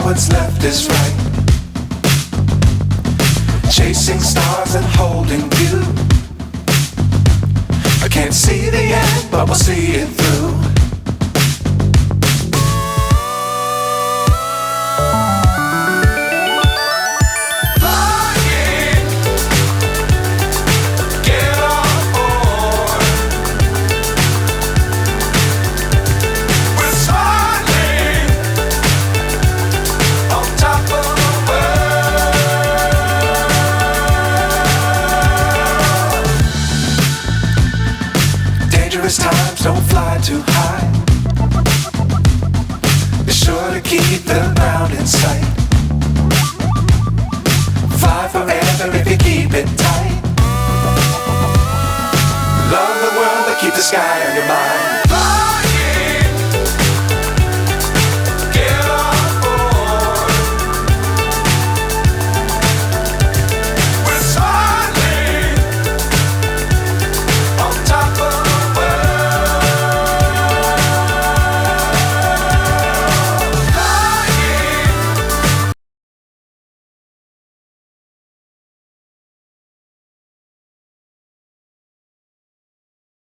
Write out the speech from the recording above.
what's left is right. Chasing stars and holding you. I can't see the end, but we'll see it through. Times don't fly too high. Be sure to keep the ground in sight. Fly forever if you keep it tight. Love the world but keep the sky on your mind.